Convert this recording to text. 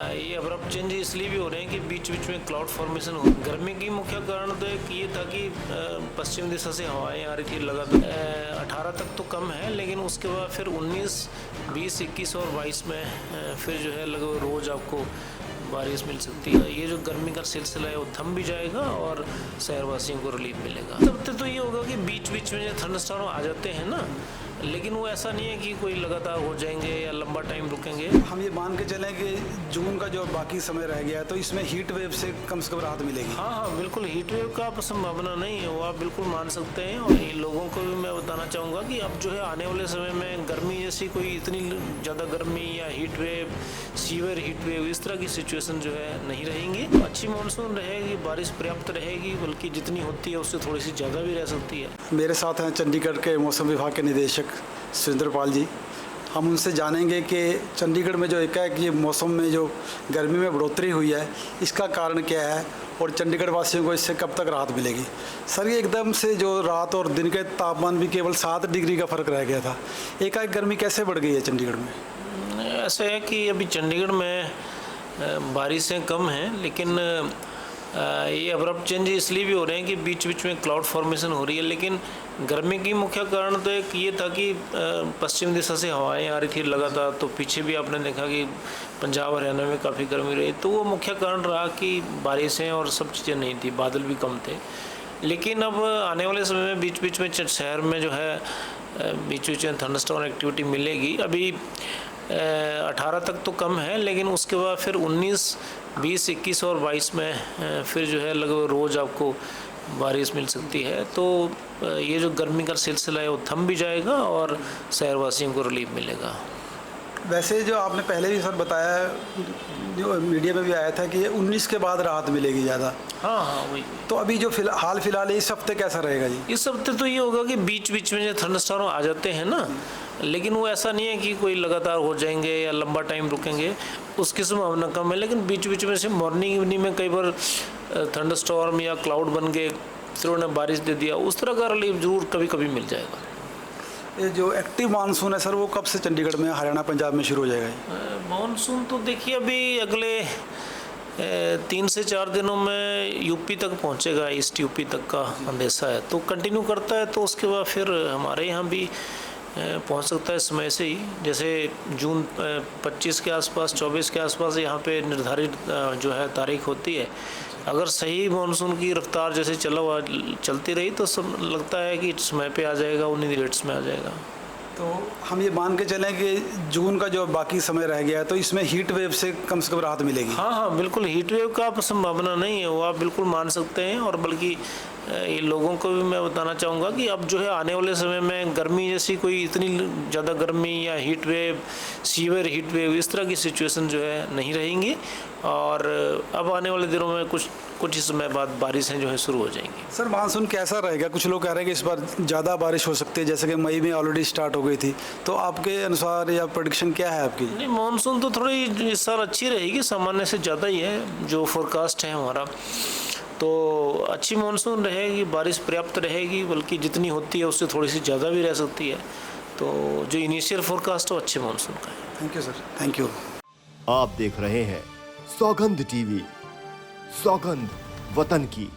ये abrupt change इसलिए भी हो रहे हैं कि बीच बीच में क्लाउड फॉर्मेशन हो। गर्मी की मुख्य कारण तो एक ये था कि पश्चिम दिशा से हवाएं आ रही थी लगातार। 18 तक तो कम है, लेकिन उसके बाद फिर 19, 20, 21 और 22 में फिर जो है लगभग रोज़ आपको बारिश मिल सकती है। ये जो गर्मी का सिलसिला है वो थम भी जाएगा और शहरवासियों को रिलीफ मिलेगा। तब तो ये होगा कि बीच बीच में जो थंडरस्टॉर्म आ जाते हैं ना, लेकिन वो ऐसा नहीं है कि कोई लगातार हो जाएंगे या लंबा टाइम रुकेंगे। हम ये मान के चलें कि जून का जो बाकी समय रह गया है तो इसमें हीट वेव से कम राहत मिलेगी। हाँ, बिल्कुल हीट वेव का संभावना नहीं है, वो आप बिल्कुल मान सकते हैं। और ये लोगों को भी मैं बताना चाहूँगा कि अब जो है आने वाले समय में गर्मी जैसी कोई इतनी ज़्यादा गर्मी या heat wave, severe heat wave, इस तरह की सिचुएशन जो है नहीं रहेंगी। अच्छी मानसून रहेगी, बारिश पर्याप्त रहेगी, बल्कि जितनी होती है उससे थोड़ी सी ज़्यादा भी रह सकती है। मेरे साथ हैं चंडीगढ़ के मौसम विभाग के निदेशक सुरेंद्र पाल जी। हम उनसे जानेंगे कि चंडीगढ़ में जो एकाएक ये मौसम में जो गर्मी में बढ़ोतरी हुई है, इसका कारण क्या है और चंडीगढ़ वासियों को इससे कब तक राहत मिलेगी। सर, ये एकदम से जो रात और दिन के तापमान भी केवल 7 डिग्री का फ़र्क रह गया था, एकाएक गर्मी कैसे बढ़ गई है चंडीगढ़ में? ऐसा है कि अभी चंडीगढ़ में बारिशें कम हैं, लेकिन ये अब्रप्ट चेंज इसलिए भी हो रहे हैं कि बीच बीच में क्लाउड फॉर्मेशन हो रही है। लेकिन गर्मी की मुख्य कारण तो एक ये था कि पश्चिम दिशा से हवाएं आ रही थी लगातार, तो पीछे भी आपने देखा कि पंजाब हरियाणा में काफ़ी गर्मी रही, तो वो मुख्य कारण रहा कि बारिशें और सब चीज़ें नहीं थी, बादल भी कम थे। लेकिन अब आने वाले समय में बीच बीच में शहर में जो है बीच बीच में थंडरस्टॉर्म एक्टिविटी मिलेगी। अभी 18 तक तो कम है, लेकिन उसके बाद फिर 19, 20, 21 और 22 में फिर जो है लगभग रोज़ आपको बारिश मिल सकती है। तो ये जो गर्मी का सिलसिला है वो थम भी जाएगा और शहरवासियों को रिलीफ मिलेगा। वैसे जो आपने पहले भी सर बताया, जो मीडिया में भी आया था कि ये 19 के बाद राहत मिलेगी ज़्यादा। हाँ, वही। तो अभी जो हाल फिलहाल इस हफ्ते कैसा रहेगा जी? इस हफ्ते तो ये होगा कि बीच बीच में जो थंडरस्टॉर्म आ जाते हैं ना, लेकिन वो ऐसा नहीं है कि कोई लगातार हो जाएंगे या लंबा टाइम रुकेंगे, उसकी संभावना कम है। लेकिन बीच बीच में से मॉर्निंग इवनिंग में कई बार थंडरस्टॉर्म या क्लाउड बन के फिर उन्हें बारिश दे दिया, उस तरह का रिलीफ जरूर कभी कभी मिल जाएगा। ये जो एक्टिव मानसून है सर, वो कब से चंडीगढ़ में, हरियाणा, पंजाब में शुरू हो जाएगा? मानसून तो देखिए अभी अगले 3 से 4 दिनों में यूपी तक पहुंचेगा, ईस्ट यूपी तक का अंदेशा है। तो कंटिन्यू करता है तो उसके बाद फिर हमारे यहाँ भी पहुंच सकता है समय से ही। जैसे जून 25 के आसपास, 24 के आसपास यहाँ पे निर्धारित जो है तारीख होती है। अगर सही मानसून की रफ्तार जैसे चलती रही तो सब लगता है कि समय पे आ जाएगा, उन्हीं डेट्स में आ जाएगा। तो हम ये मान के चलें कि जून का जो बाकी समय रह गया है तो इसमें हीट वेव से कम राहत मिलेगी। हाँ, बिल्कुल हीट वेव का संभावना नहीं है, वो आप बिल्कुल मान सकते हैं। और बल्कि ये लोगों को भी मैं बताना चाहूँगा कि अब जो है आने वाले समय में गर्मी जैसी कोई इतनी ज़्यादा गर्मी या heat wave, severe heat wave, इस तरह की सिचुएशन जो है नहीं रहेंगी। और अब आने वाले दिनों में कुछ ही समय बाद बारिशें जो है शुरू हो जाएंगी। सर, मानसून कैसा रहेगा? कुछ लोग कह रहे हैं कि इस बार ज़्यादा बारिश हो सकती है, जैसे कि मई में ऑलरेडी स्टार्ट हो गई थी। तो आपके अनुसार या प्रेडिक्शन क्या है आपकी? नहीं, मानसून तो थोड़ी इस साल अच्छी रहेगी, सामान्य से ज़्यादा ही है जो फोरकास्ट है हमारा। तो अच्छी मानसून रहेगी, बारिश पर्याप्त रहेगी, बल्कि जितनी होती है उससे थोड़ी सी ज़्यादा भी रह सकती है। तो जो इनिशियल फोरकास्ट है अच्छे मानसून का है। Thank you sir, thank you. आप देख रहे हैं सौगंध टीवी, सौगंध वतन की।